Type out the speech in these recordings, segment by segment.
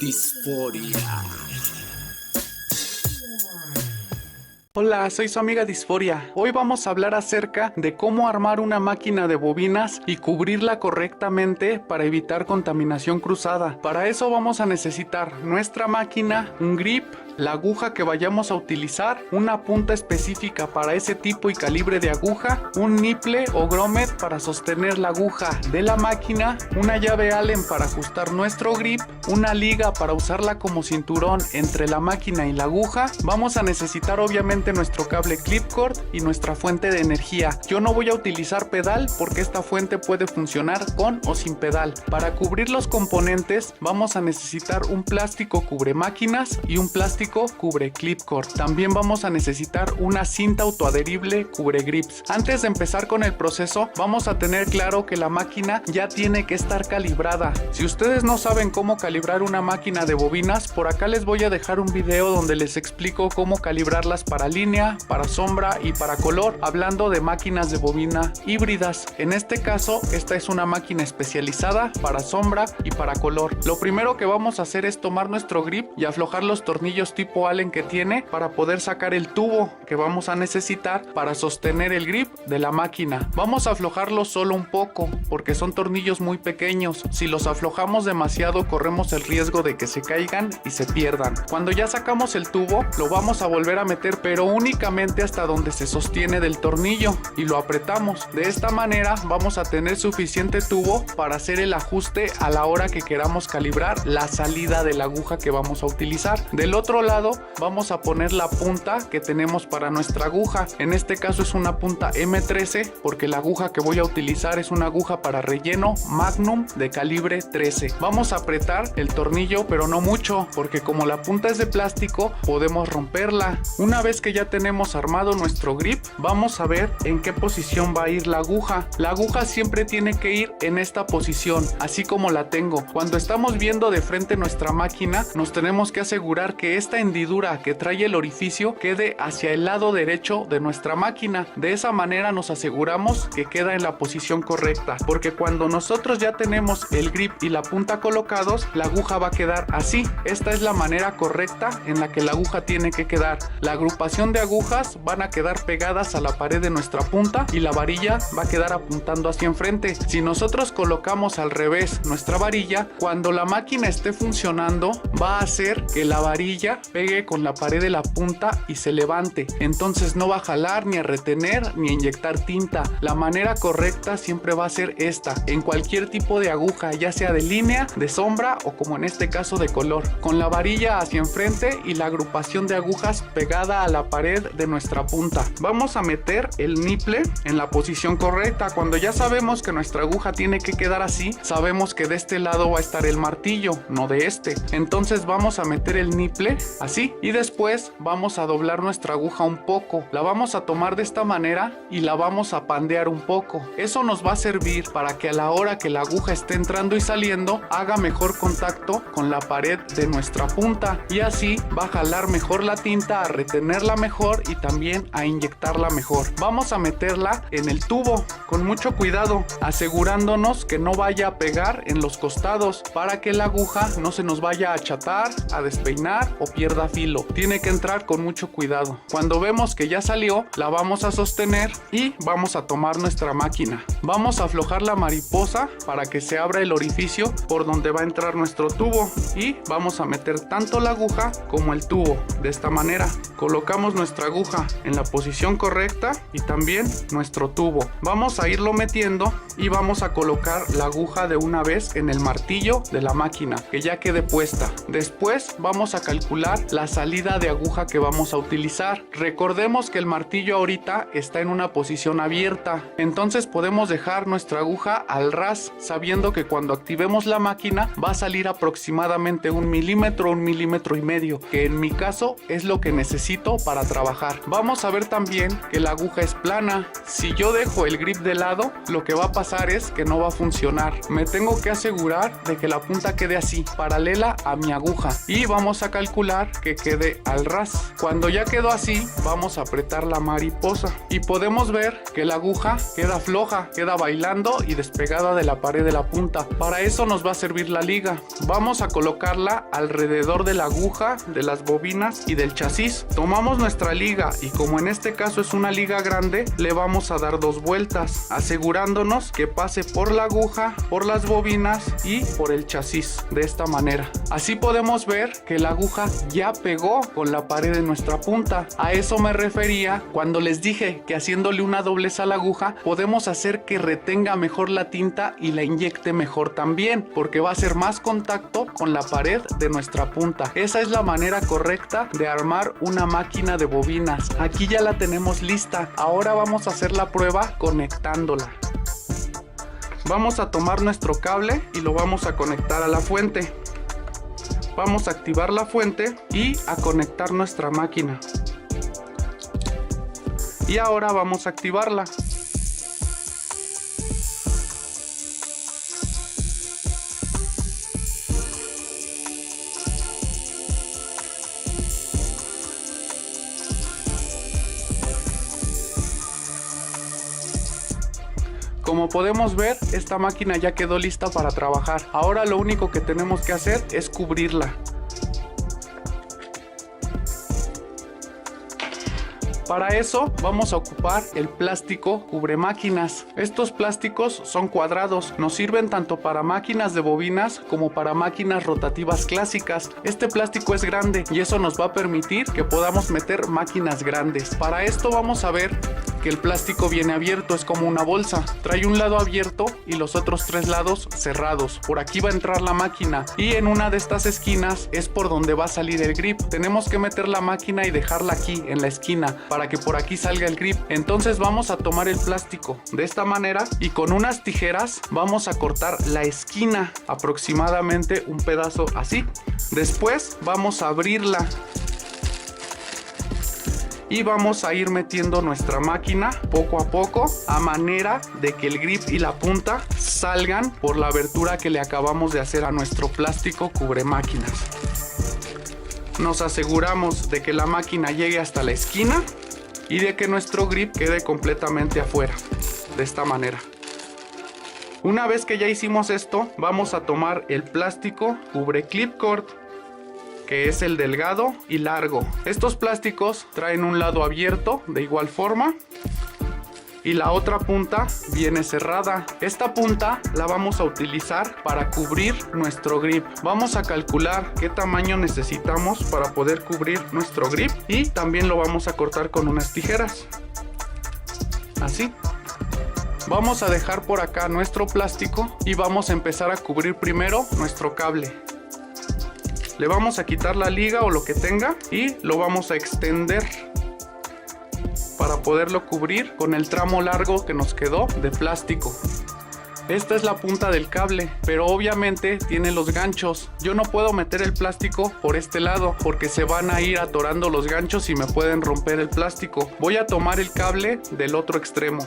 Disforia. Hola, soy su amiga Disforia. Hoy vamos a hablar acerca de cómo armar una máquina de bobinas y cubrirla correctamente para evitar contaminación cruzada. Para eso vamos a necesitar nuestra máquina, un grip, la aguja que vayamos a utilizar, una punta específica para ese tipo y calibre de aguja, un nipple o grommet para sostener la aguja de la máquina, una llave Allen para ajustar nuestro grip, una liga para usarla como cinturón entre la máquina y la aguja. Vamos a necesitar obviamente nuestro cable clipcord y nuestra fuente de energía. Yo no voy a utilizar pedal porque esta fuente puede funcionar con o sin pedal. Para cubrir los componentes vamos a necesitar un plástico cubre máquinas y un plástico cubre clipcord. También vamos a necesitar una cinta autoadherible cubre grips. Antes de empezar con el proceso, vamos a tener claro que la máquina ya tiene que estar calibrada. Si ustedes no saben cómo calibrar una máquina de bobinas, por acá les voy a dejar un video donde les explico cómo calibrarlas para línea, para sombra y para color, hablando de máquinas de bobina híbridas. En este caso, esta es una máquina especializada para sombra y para color. Lo primero que vamos a hacer es tomar nuestro grip y aflojar los tornillos tipo Allen que tiene para poder sacar el tubo que vamos a necesitar para sostener el grip de la máquina. Vamos a aflojarlo solo un poco porque son tornillos muy pequeños. Si los aflojamos demasiado corremos el riesgo de que se caigan y se pierdan. Cuando ya sacamos el tubo lo vamos a volver a meter, pero únicamente hasta donde se sostiene del tornillo, y lo apretamos. De esta manera vamos a tener suficiente tubo para hacer el ajuste a la hora que queramos calibrar la salida de la aguja que vamos a utilizar. Del otro lado vamos a poner la punta que tenemos para nuestra aguja. En este caso es una punta M13 porque la aguja que voy a utilizar es una aguja para relleno Magnum de calibre 13. Vamos a apretar el tornillo, pero no mucho, porque como la punta es de plástico podemos romperla. Una vez que ya tenemos armado nuestro grip, vamos a ver en qué posición va a ir la aguja. La aguja siempre tiene que ir en esta posición, así como la tengo. Cuando estamos viendo de frente nuestra máquina, nos tenemos que asegurar que esta hendidura que trae el orificio quede hacia el lado derecho de nuestra máquina. De esa manera nos aseguramos que queda en la posición correcta, porque cuando nosotros ya tenemos el grip y la punta colocados, la aguja va a quedar así. Esta es la manera correcta en la que la aguja tiene que quedar. La agrupación de agujas van a quedar pegadas a la pared de nuestra punta y la varilla va a quedar apuntando hacia enfrente. Si nosotros colocamos al revés nuestra varilla, cuando la máquina esté funcionando va a hacer que la varilla pegue con la pared de la punta y se levante. Entonces no va a jalar, ni a retener, ni a inyectar tinta. La manera correcta siempre va a ser esta, en cualquier tipo de aguja, ya sea de línea, de sombra o como en este caso de color. Con la varilla hacia enfrente y la agrupación de agujas pegada a la pared de nuestra punta. Vamos a meter el nipple en la posición correcta. Cuando ya sabemos que nuestra aguja tiene que quedar así, sabemos que de este lado va a estar el martillo, no de este. Entonces vamos a meter el nipple así y después vamos a doblar nuestra aguja un poco. La vamos a tomar de esta manera y la vamos a pandear un poco. Eso nos va a servir para que a la hora que la aguja esté entrando y saliendo haga mejor contacto con la pared de nuestra punta, y así va a jalar mejor la tinta, a retenerla mejor y también a inyectarla mejor. Vamos a meterla en el tubo con mucho cuidado, asegurándonos que no vaya a pegar en los costados para que la aguja no se nos vaya a achatar, a despeinar o pierda filo. Tiene que entrar con mucho cuidado. Cuando vemos que ya salió, la vamos a sostener y vamos a tomar nuestra máquina. Vamos a aflojar la mariposa para que se abra el orificio por donde va a entrar nuestro tubo, y vamos a meter tanto la aguja como el tubo. De esta manera colocamos nuestra aguja en la posición correcta y también nuestro tubo. Vamos a irlo metiendo y vamos a colocar la aguja de una vez en el martillo de la máquina, que ya quede puesta. Después vamos a calcular la salida de aguja que vamos a utilizar. Recordemos que el martillo ahorita está en una posición abierta, entonces podemos dejar nuestra aguja al ras, sabiendo que cuando activemos la máquina va a salir aproximadamente 1 milímetro, 1,5 milímetros, que en mi caso es lo que necesito para trabajar. Vamos a ver también que la aguja es plana. Si yo dejo el grip de lado, lo que va a pasar es que no va a funcionar. Me tengo que asegurar de que la punta quede así, paralela a mi aguja, y vamos a calcular asegurar que quede al ras. Cuando ya quedó así, vamos a apretar la mariposa y podemos ver que la aguja queda floja, queda bailando y despegada de la pared de la punta. Para eso nos va a servir la liga. Vamos a colocarla alrededor de la aguja, de las bobinas y del chasis. Tomamos nuestra liga y como en este caso es una liga grande, le vamos a dar 2 vueltas, asegurándonos que pase por la aguja, por las bobinas y por el chasis. De esta manera. Así podemos ver que la aguja ya pegó con la pared de nuestra punta. A eso me refería cuando les dije que haciéndole una doblez a la aguja podemos hacer que retenga mejor la tinta y la inyecte mejor también, porque va a hacer más contacto con la pared de nuestra punta. Esa es la manera correcta de armar una máquina de bobinas. Aquí ya la tenemos lista. Ahora vamos a hacer la prueba conectándola. Vamos a tomar nuestro cable y lo vamos a conectar a la fuente. Vamos a activar la fuente y a conectar nuestra máquina. Y ahora vamos a activarla. Como podemos ver, esta máquina ya quedó lista para trabajar. Ahora lo único que tenemos que hacer es cubrirla. Para eso vamos a ocupar el plástico cubre máquinas. Estos plásticos son cuadrados, nos sirven tanto para máquinas de bobinas como para máquinas rotativas clásicas. Este plástico es grande y eso nos va a permitir que podamos meter máquinas grandes. Para esto vamos a ver que el plástico viene abierto, es como una bolsa. Trae un lado abierto y los otros 3 lados cerrados. Por aquí va a entrar la máquina y en una de estas esquinas es por donde va a salir el grip. Tenemos que meter la máquina y dejarla aquí en la esquina para que por aquí salga el grip. Entonces vamos a tomar el plástico de esta manera y con unas tijeras vamos a cortar la esquina, aproximadamente un pedazo así. Después vamos a abrirla y vamos a ir metiendo nuestra máquina poco a poco, a manera de que el grip y la punta salgan por la abertura que le acabamos de hacer a nuestro plástico cubre máquinas. Nos aseguramos de que la máquina llegue hasta la esquina y de que nuestro grip quede completamente afuera, de esta manera. Una vez que ya hicimos esto, vamos a tomar el plástico cubre clip cord, que es el delgado y largo. Estos plásticos traen un lado abierto de igual forma y la otra punta viene cerrada. Esta punta la vamos a utilizar para cubrir nuestro grip. Vamos a calcular qué tamaño necesitamos para poder cubrir nuestro grip y también lo vamos a cortar con unas tijeras. Así. Vamos a dejar por acá nuestro plástico y vamos a empezar a cubrir primero nuestro cable. Le vamos a quitar la liga o lo que tenga y lo vamos a extender para poderlo cubrir con el tramo largo que nos quedó de plástico. Esta es la punta del cable, pero obviamente tiene los ganchos. Yo no puedo meter el plástico por este lado porque se van a ir atorando los ganchos y me pueden romper el plástico. Voy a tomar el cable del otro extremo.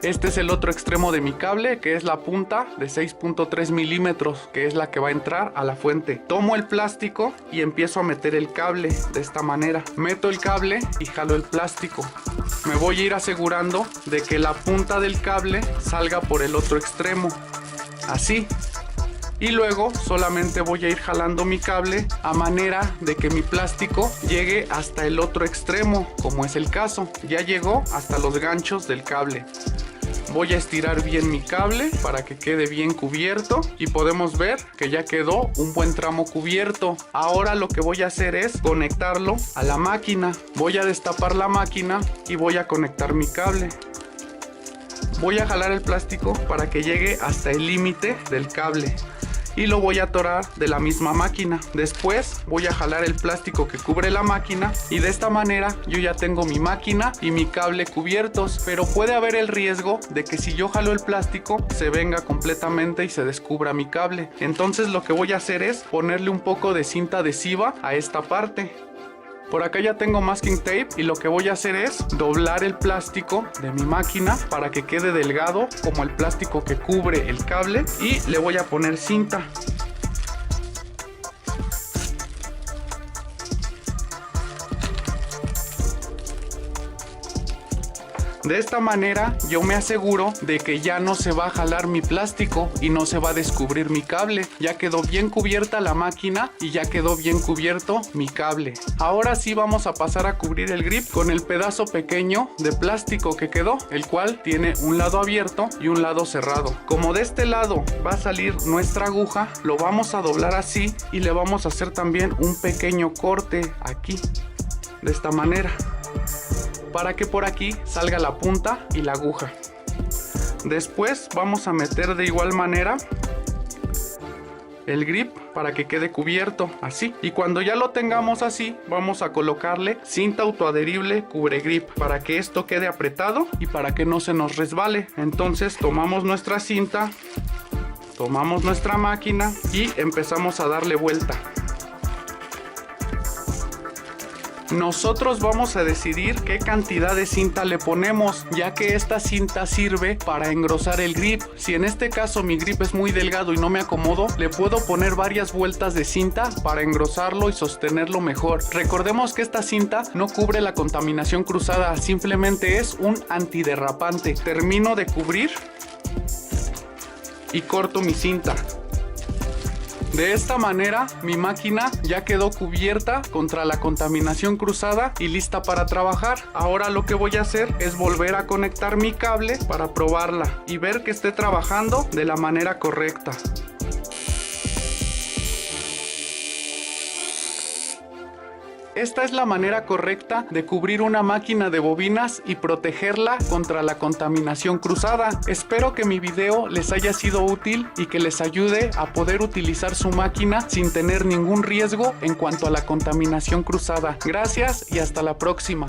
Este es el otro extremo de mi cable, que es la punta de 6.3 milímetros, que es la que va a entrar a la fuente. Tomo el plástico y empiezo a meter el cable de esta manera. Meto el cable y jalo el plástico. Me voy a ir asegurando de que la punta del cable salga por el otro extremo. Así. Y luego solamente voy a ir jalando mi cable a manera de que mi plástico llegue hasta el otro extremo, como es el caso. Ya llegó hasta los ganchos del cable. Voy a estirar bien mi cable para que quede bien cubierto y podemos ver que ya quedó un buen tramo cubierto. Ahora lo que voy a hacer es conectarlo a la máquina. Voy a destapar la máquina y voy a conectar mi cable. Voy a jalar el plástico para que llegue hasta el límite del cable y lo voy a atorar de la misma máquina. Después voy a jalar el plástico que cubre la máquina y de esta manera yo ya tengo mi máquina y mi cable cubiertos, pero puede haber el riesgo de que si yo jalo el plástico se venga completamente y se descubra mi cable. Entonces lo que voy a hacer es ponerle un poco de cinta adhesiva a esta parte. Por acá ya tengo masking tape y lo que voy a hacer es doblar el plástico de mi máquina para que quede delgado como el plástico que cubre el cable y le voy a poner cinta. De esta manera yo me aseguro de que ya no se va a jalar mi plástico y no se va a descubrir mi cable. Ya quedó bien cubierta la máquina y ya quedó bien cubierto mi cable. Ahora sí vamos a pasar a cubrir el grip con el pedazo pequeño de plástico que quedó, el cual tiene un lado abierto y un lado cerrado. Como de este lado va a salir nuestra aguja, lo vamos a doblar así y le vamos a hacer también un pequeño corte aquí, de esta manera, para que por aquí salga la punta y la aguja. Después vamos a meter de igual manera el grip para que quede cubierto así, y cuando ya lo tengamos así vamos a colocarle cinta autoadherible cubre grip para que esto quede apretado y para que no se nos resbale. Entonces tomamos nuestra cinta, tomamos nuestra máquina y empezamos a darle vuelta. Nosotros vamos a decidir qué cantidad de cinta le ponemos, ya que esta cinta sirve para engrosar el grip. Si en este caso mi grip es muy delgado y no me acomodo, le puedo poner varias vueltas de cinta para engrosarlo y sostenerlo mejor. Recordemos que esta cinta no cubre la contaminación cruzada, simplemente es un antiderrapante. Termino de cubrir y corto mi cinta. De esta manera mi máquina ya quedó cubierta contra la contaminación cruzada y lista para trabajar. Ahora lo que voy a hacer es volver a conectar mi cable para probarla y ver que esté trabajando de la manera correcta. Esta es la manera correcta de cubrir una máquina de bobinas y protegerla contra la contaminación cruzada. Espero que mi video les haya sido útil y que les ayude a poder utilizar su máquina sin tener ningún riesgo en cuanto a la contaminación cruzada. Gracias y hasta la próxima.